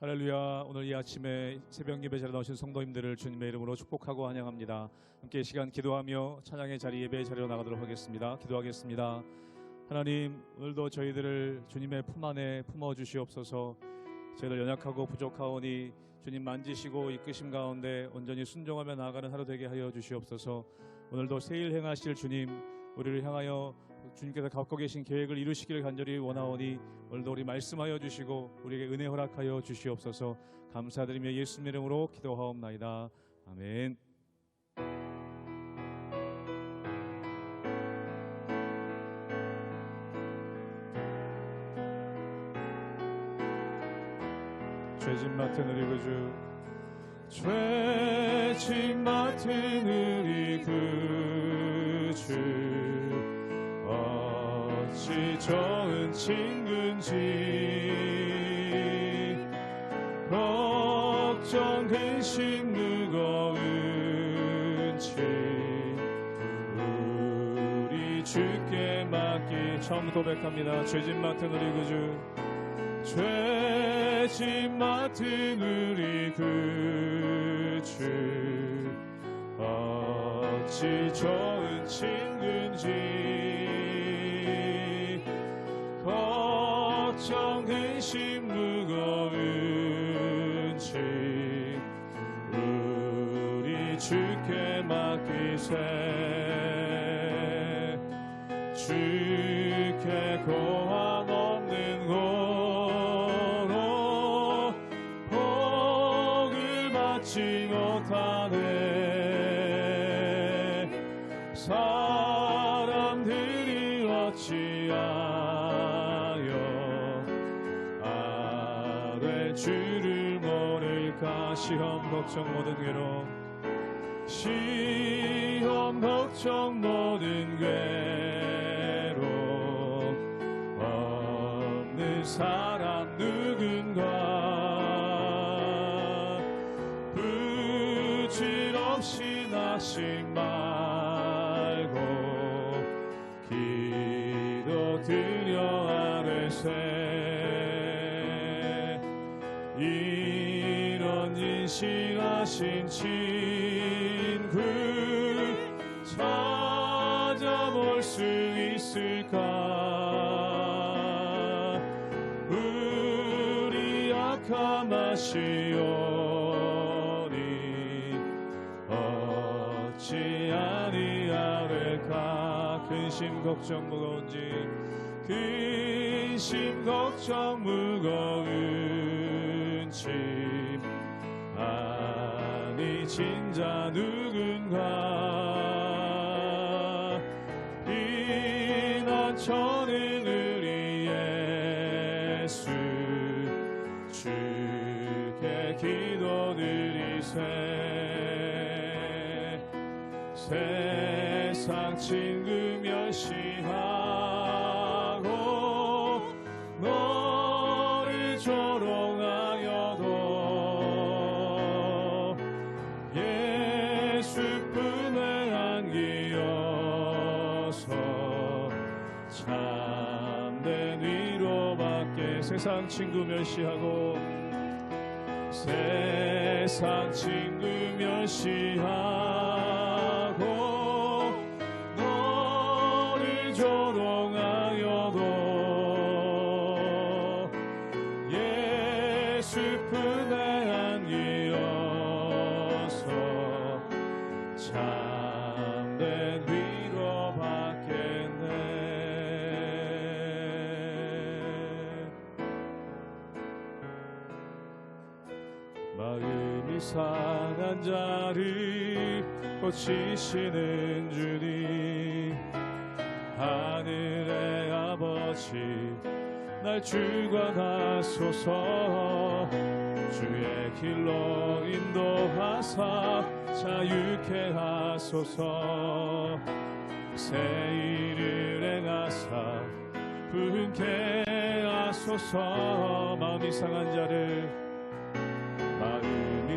할렐루야. 오늘 이 아침에 새벽 예배 자리에 나오신 성도님들을 주님의 이름으로 축복하고 환영합니다. 함께 시간 기도하며 찬양의 자리, 예배의 자리로 나가도록 하겠습니다. 기도하겠습니다. 하나님, 오늘도 저희들을 주님의 품 안에 품어주시옵소서. 저희들 연약하고 부족하오니 주님 만지시고 이끄심 가운데 온전히 순종하며 나아가는 하루 되게 하여 주시옵소서. 오늘도 새일 행하실 주님, 우리를 향하여 주님께서 갖고 계신 계획을 이루시기를 간절히 원하오니 오늘도 우리 말씀하여 주시고 우리에게 은혜 허락하여 주시옵소서. 감사드리며 예수님 이름으로 기도하옵나이다. 아멘. 죄짐 맡은 우리 구주, 죄짐 맡은 우리 구주, 어찌 좋은 친구인지 걱정 근심 무거운 짐 우리 주께 맡기. 처음 고백합니다. 죄짐 맡은 우리 구주, 죄짐 맡은 우리 구주, 어찌 좋은 친구인지 걱정 근심 무거운 짐 우리 주께 맡기세. 주께 고한 없는 고로 복을 받지 못하네. 사람들이 어찌하여 아뢰 주를 모를까. 시험 걱정 모든 괴로움, 시험 걱정 모든 괴로움 없는 사람 누군가. 부질없이 낙심 말고 기도드려 아뢰세. 이런 진실하신 친구 찾아볼 수 있을까. 우리 약함 아시오니 어찌 아니하릴까. 근심 걱정 무거운 짐, 근심 걱정 무거운 짐 아니 진자 누군가. 피난처는 우리 예수, 주께 기도드리세. 세상 친구 멸시하고 너를 조롱하여도 예수 품에 안기어서 참된 위로받게. 세상 친구 멸시하고, 세상 친구 멸시하고 너를 조롱하여도 예수 품에 안기어서 참된 위로받겠네. 마음이 상한 자를 고치시는 주님, 하늘의 아버지 날 주관하소서. 주의 길로 인도하사 자유케 하소서. 새 일을 행하사 부흥케 하소서. 마음이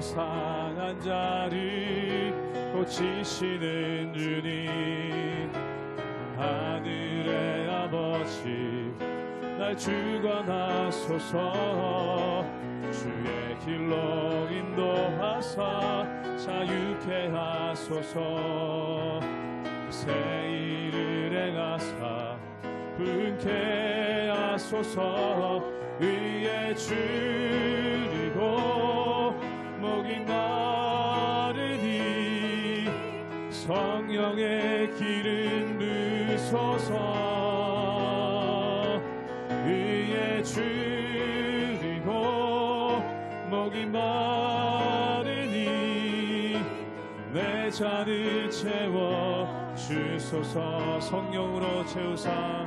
상한 자를 고치시는 주님, 하늘의 아버지 날 주관하소서. 주의 길로 인도하사 자유케 하소서. 새 일을 행하사 분케 하소서. 의에 줄이고 목이 마르니 성령의 기름 부소서. 의에 줄이고 목이 마르니 내 잔을 채워 주소서. 성령으로 채우사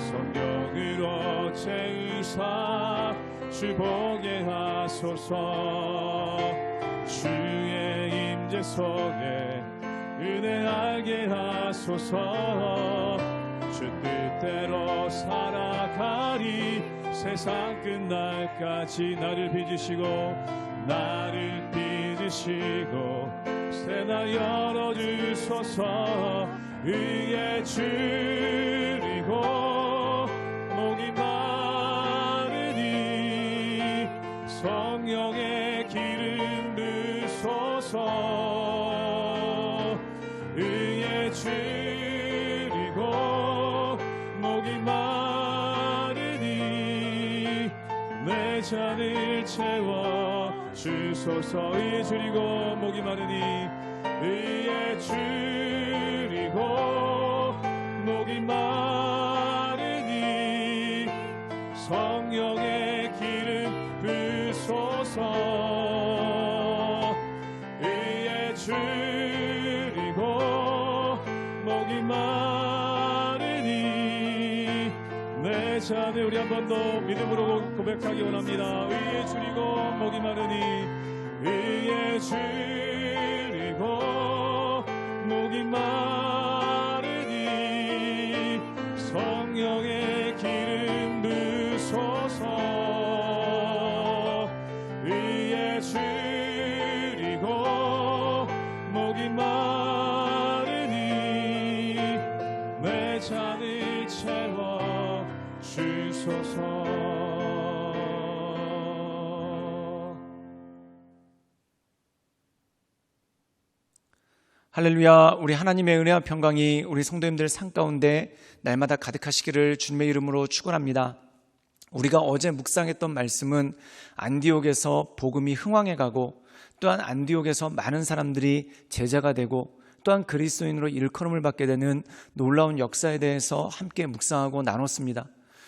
성령으로 채우사 주 보게 하소서. 주의 임재 속에 은혜 알게 하소서. 주 뜻대로 살아가리 세상 끝날까지. 나를 빚으시고 새 날 열어주소서. 의에 줄이고 목이 마르니 성령의 기름 부소서. 의에 줄이고 목이 마르니 내 잔을 채워 주소서. 의에 줄이고 목이 마르니 의에 줄이고 목이 마르니 성령의 기름 부소서. 의에 줄이고 목이 마르니 내 잔을 우리 한 번 더 믿음으로 고백하기 원합니다. 의에 줄이고 목이 마르니 의에 줄이고 목이 마르니 성령의 기름 부소서. 의에 줄이고 목이 마르니 내 잔을 채워 주소서. 할렐루야. 우리 하나님의 은혜와 평강이 우리 성도님들 삶 가운데 날마다 가득하시기를 주님의 이름으로 축원합니다. 우리가 어제 묵상했던 말씀은 안디옥에서 복음이 흥왕해 가고 또한 안디옥에서 많은 사람들이 제자가 되고 또한 그리스도인으로 일컬음을 받게 되는 놀라운 역사에 대해서 함께 묵상하고 나눴습니다.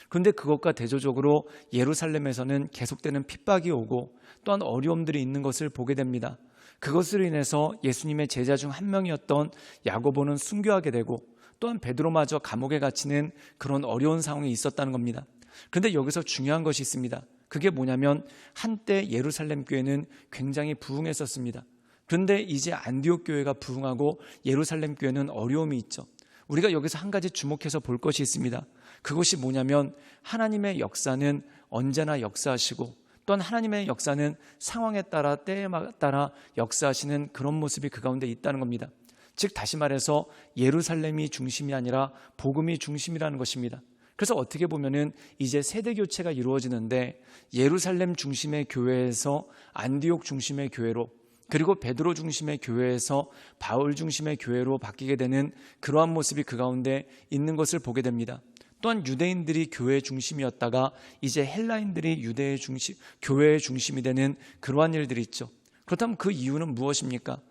그런데 그것과 대조적으로 예루살렘에서는 계속되는 핍박이 오고 또한 어려움들이 있는 것을 보게 됩니다. 그것으로 인해서 예수님의 제자 중 한 명이었던 야고보는 순교하게 되고 또한 베드로마저 감옥에 갇히는 그런 어려운 상황이 있었다는 겁니다. 그런데 여기서 중요한 것이 있습니다. 그게 뭐냐면 한때 예루살렘 교회는 굉장히 부흥했었습니다. 그런데 이제 안디옥 교회가 부흥하고 예루살렘 교회는 어려움이 있죠. 우리가 여기서 한 가지 주목해서 볼 것이 있습니다. 그것이 뭐냐면 하나님의 역사는 언제나 역사하시고 또한 하나님의 역사는 상황에 따라 때에 따라 역사하시는 그런 모습이 그 가운데 있다는 겁니다. 즉 다시 말해서 예루살렘이 중심이 아니라 복음이 중심이라는 것입니다. 그래서 어떻게 보면은 이제 세대 교체가 이루어지는데 예루살렘 중심의 교회에서 안디옥 중심의 교회로 그리고 베드로 중심의 교회에서 바울 중심의 교회로 바뀌게 되는 그러한 모습이 그 가운데 있는 것을 보게 됩니다. 또한 유대인들이 교회의 중심이었다가 이제 헬라인들이 교회의 중심이 되는 그러한 일들이 있죠. 그렇다면 그 이유는 무엇입니까?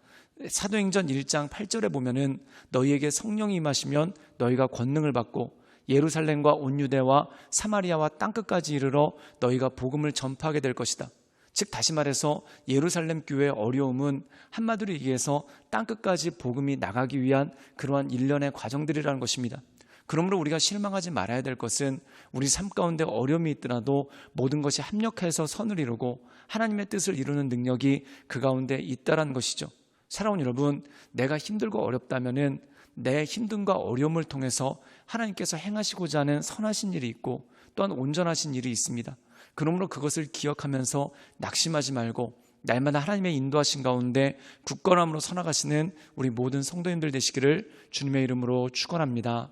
사도행전 1장 8절에 보면은 너희에게 성령이 임하시면 너희가 권능을 받고 예루살렘과 온 유대와 사마리아와 땅끝까지 이르러 너희가 복음을 전파하게 될 것이다. 즉 다시 말해서 예루살렘 교회의 어려움은 한마디로 얘기해서 땅끝까지 복음이 나가기 위한 그러한 일련의 과정들이라는 것입니다. 그러므로 우리가 실망하지 말아야 될 것은 우리 삶 가운데 어려움이 있더라도 모든 것이 합력해서 선을 이루고 하나님의 뜻을 이루는 능력이 그 가운데 있다라는 것이죠. 사랑하는 여러분, 내가 힘들고 어렵다면은 내 힘듦과 어려움을 통해서 하나님께서 행하시고자 하는 선하신 일이 있고 또한 온전하신 일이 있습니다. 그러므로 그것을 기억하면서 낙심하지 말고 날마다 하나님의 인도하신 가운데 굳건함으로 서나가시는 우리 모든 성도님들 되시기를 주님의 이름으로 축원합니다.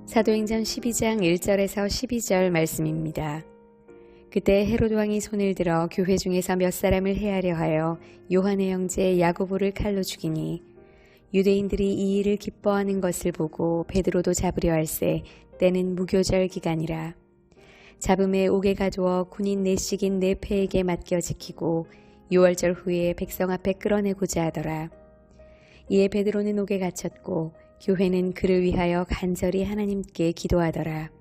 사도행전 12장 1절에서 12절 말씀입니다. 그때 헤로드 왕이 손을 들어 교회 중에서 몇 사람을 해하려 하여 요한의 형제 야고보를 칼로 죽이니 유대인들이 이 일을 기뻐하는 것을 보고 베드로도 잡으려 할세 때는 무교절 기간이라. 잡음에 옥에 가두어 군인 내식인 네 패에게 맡겨 지키고 6월절 후에 백성 앞에 끌어내고자 하더라. 이에 베드로는 옥에 갇혔고 교회는 그를 위하여 간절히 하나님께 기도하더라.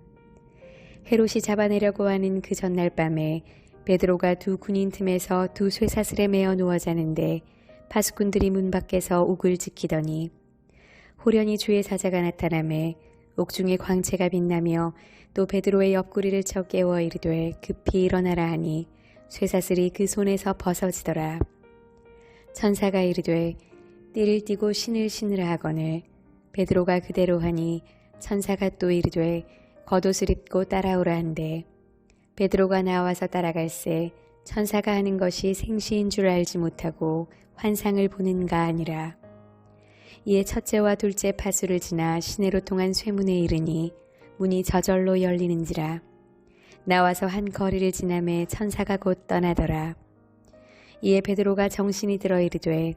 헤롯이 잡아내려고 하는 그 전날 밤에 베드로가 두 군인 틈에서 두 쇠사슬에 매어 누워 자는데 파수꾼들이 문 밖에서 옥을 지키더니 호련히 주의 사자가 나타나매 옥중에 광채가 빛나며 또 베드로의 옆구리를 쳐 깨워 이르되 급히 일어나라 하니 쇠사슬이 그 손에서 벗어지더라. 천사가 이르되 띠를 띠고 신을 신으라 하거늘 베드로가 그대로 하니 천사가 또 이르되 겉옷을 입고 따라오라 한대 베드로가 나와서 따라갈새 천사가 하는 것이 생시인 줄 알지 못하고 환상을 보는가 아니라. 이에 첫째와 둘째 파수를 지나 시내로 통한 쇠문에 이르니 문이 저절로 열리는지라. 나와서 한 거리를 지나매 천사가 곧 떠나더라. 이에 베드로가 정신이 들어 이르되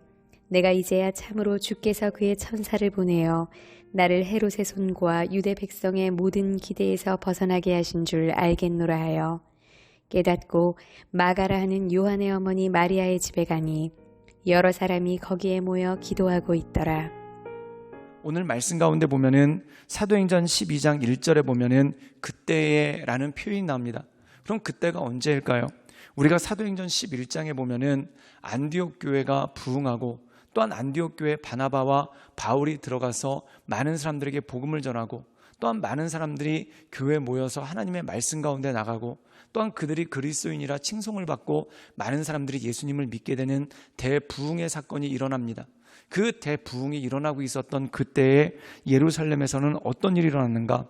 내가 이제야 참으로 주께서 그의 천사를 보내어 나를 헤롯의 손과 유대 백성의 모든 기대에서 벗어나게 하신 줄 알겠노라 하여 깨닫고 마가라 하는 요한의 어머니 마리아의 집에 가니 여러 사람이 거기에 모여 기도하고 있더라. 오늘 말씀 가운데 보면은 사도행전 12장 1절에 보면은 그때에 라는 표현이 나옵니다. 그럼 그때가 언제일까요? 우리가 사도행전 11장에 보면은 안디옥 교회가 부흥하고 또한 안디옥 교회 바나바와 바울이 들어가서 많은 사람들에게 복음을 전하고 또한 많은 사람들이 교회에 모여서 하나님의 말씀 가운데 나가고 또한 그들이 그리스도인이라 칭송을 받고 많은 사람들이 예수님을 믿게 되는 대부흥의 사건이 일어납니다. 그 대부흥이 일어나고 있었던 그때에 예루살렘에서는 어떤 일이 일어났는가?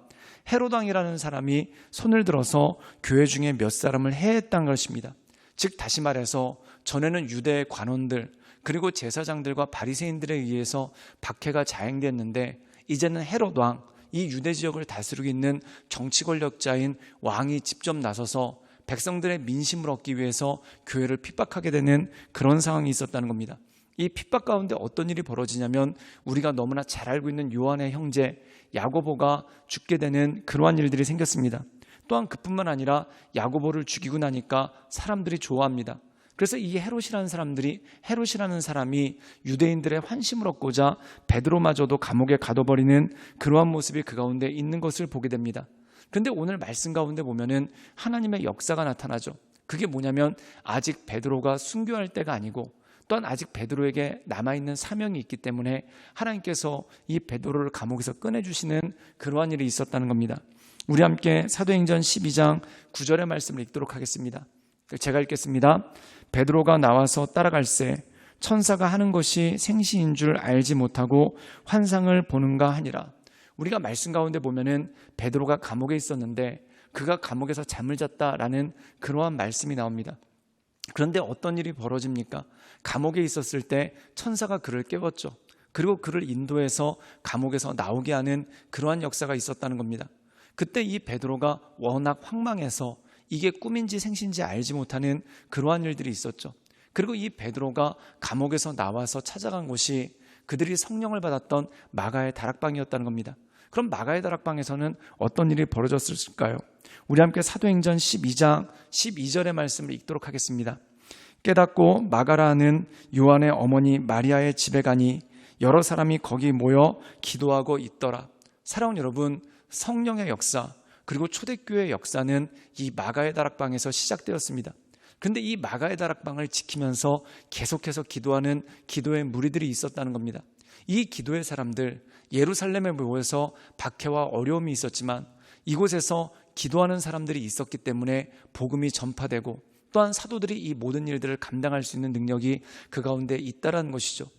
헤롯 왕이라는 사람이 손을 들어서 교회 중에 몇 사람을 해했다는 것입니다. 즉 다시 말해서 전에는 유대 관원들 그리고 제사장들과 바리새인들에 의해서 박해가 자행됐는데 이제는 헤롯 왕, 이 유대 지역을 다스리고 있는 정치 권력자인 왕이 직접 나서서 백성들의 민심을 얻기 위해서 교회를 핍박하게 되는 그런 상황이 있었다는 겁니다. 이 핍박 가운데 어떤 일이 벌어지냐면 우리가 너무나 잘 알고 있는 요한의 형제 야고보가 죽게 되는 그러한 일들이 생겼습니다. 또한 그뿐만 아니라 야고보를 죽이고 나니까 사람들이 좋아합니다. 그래서 이 헤롯이라는 사람이 유대인들의 환심을 얻고자 베드로마저도 감옥에 가둬버리는 그러한 모습이 그 가운데 있는 것을 보게 됩니다. 그런데 오늘 말씀 가운데 보면은 하나님의 역사가 나타나죠. 그게 뭐냐면 아직 베드로가 순교할 때가 아니고 또한 아직 베드로에게 남아있는 사명이 있기 때문에 하나님께서 이 베드로를 감옥에서 꺼내주시는 그러한 일이 있었다는 겁니다. 우리 함께 사도행전 12장 9절의 말씀을 읽도록 하겠습니다. 제가 읽겠습니다. 베드로가 나와서 따라갈새 천사가 하는 것이 생시인 줄 알지 못하고 환상을 보는가 하니라. 우리가 말씀 가운데 보면은 베드로가 감옥에 있었는데 그가 감옥에서 잠을 잤다라는 그러한 말씀이 나옵니다. 그런데 어떤 일이 벌어집니까? 감옥에 있었을 때 천사가 그를 깨웠죠. 그리고 그를 인도해서 감옥에서 나오게 하는 그러한 역사가 있었다는 겁니다. 그때 이 베드로가 워낙 황망해서 이게 꿈인지 생신지 알지 못하는 그러한 일들이 있었죠. 그리고 이 베드로가 감옥에서 나와서 찾아간 곳이 그들이 성령을 받았던 마가의 다락방이었다는 겁니다. 그럼 마가의 다락방에서는 어떤 일이 벌어졌을까요? 우리 함께 사도행전 12장 12절의 말씀을 읽도록 하겠습니다. 깨닫고 마가라는 요한의 어머니 마리아의 집에 가니 여러 사람이 거기 모여 기도하고 있더라. 사랑하는 여러분, 성령의 역사 그리고 초대교회의 역사는 이 마가의 다락방에서 시작되었습니다. 그런데 이 마가의 다락방을 지키면서 계속해서 기도하는 기도의 무리들이 있었다는 겁니다. 이 기도의 사람들, 예루살렘에 모여서 박해와 어려움이 있었지만 이곳에서 기도하는 사람들이 있었기 때문에 복음이 전파되고 또한 사도들이 이 모든 일들을 감당할 수 있는 능력이 그 가운데 있다라는 것이죠.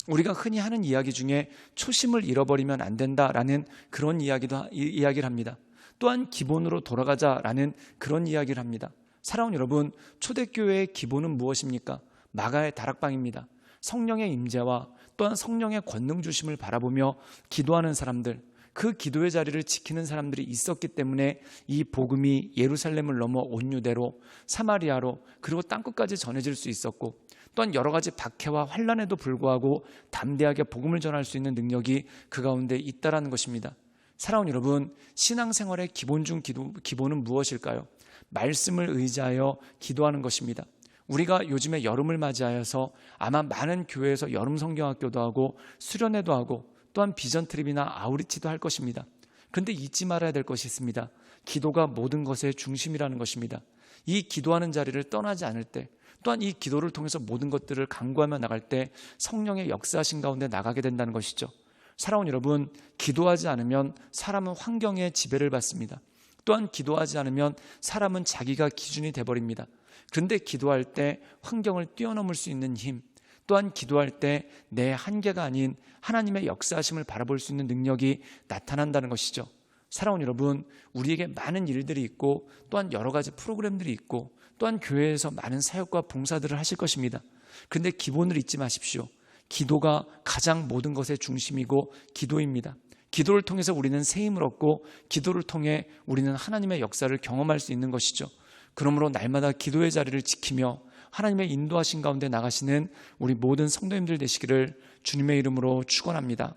우리가 흔히 하는 이야기 중에 초심을 잃어버리면 안 된다라는 그런 이야기를 합니다. 또한 기본으로 돌아가자라는 그런 이야기를 합니다. 사랑하는 여러분, 초대교회의 기본은 무엇입니까? 마가의 다락방입니다. 성령의 임재와 또한 성령의 권능 주심을 바라보며 기도하는 사람들, 그 기도의 자리를 지키는 사람들이 있었기 때문에 이 복음이 예루살렘을 넘어 온 유대로, 사마리아로, 그리고 땅끝까지 전해질 수 있었고, 또한 여러 가지 박해와 환난에도 불구하고 담대하게 복음을 전할 수 있는 능력이 그 가운데 있다라는 것입니다. 사랑하는 여러분, 신앙생활의 기본 중 기본은 무엇일까요? 말씀을 의지하여 기도하는 것입니다. 우리가 요즘에 여름을 맞이하여서 아마 많은 교회에서 여름 성경학교도 하고 수련회도 하고 또한 비전 트립이나 아우리치도 할 것입니다. 그런데 잊지 말아야 될 것이 있습니다. 기도가 모든 것의 중심이라는 것입니다. 이 기도하는 자리를 떠나지 않을 때, 또한 이 기도를 통해서 모든 것들을 강구하며 나갈 때 성령의 역사하신 가운데 나가게 된다는 것이죠. 사랑하는 여러분, 기도하지 않으면 사람은 환경의 지배를 받습니다. 또한 기도하지 않으면 사람은 자기가 기준이 돼버립니다. 그런데 기도할 때 환경을 뛰어넘을 수 있는 힘, 또한 기도할 때 내 한계가 아닌 하나님의 역사하심을 바라볼 수 있는 능력이 나타난다는 것이죠. 사랑하는 여러분, 우리에게 많은 일들이 있고 또한 여러 가지 프로그램들이 있고 또한 교회에서 많은 사역과 봉사들을 하실 것입니다. 그런데 기본을 잊지 마십시오. 기도가 가장 모든 것의 중심이고 기도입니다. 기도를 통해서 우리는 새 힘을 얻고 기도를 통해 우리는 하나님의 역사를 경험할 수 있는 것이죠. 그러므로 날마다 기도의 자리를 지키며 하나님의 인도하신 가운데 나가시는 우리 모든 성도님들 되시기를 주님의 이름으로 축원합니다.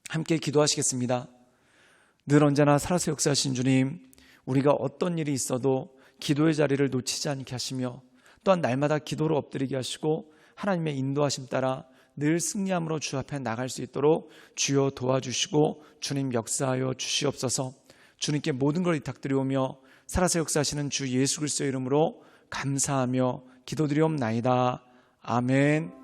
함께 기도하시겠습니다. 늘 언제나 살아서 역사하신 주님, 우리가 어떤 일이 있어도 기도의 자리를 놓치지 않게 하시며 또한 날마다 기도로 엎드리게 하시고 하나님의 인도하심 따라 늘 승리함으로 주 앞에 나갈 수 있도록 주여 도와주시고 주님 역사하여 주시옵소서. 주님께 모든 걸 위탁드리오며 살아서 역사하시는 주 예수 그리스도의 이름으로 감사하며 기도드리옵나이다. 아멘.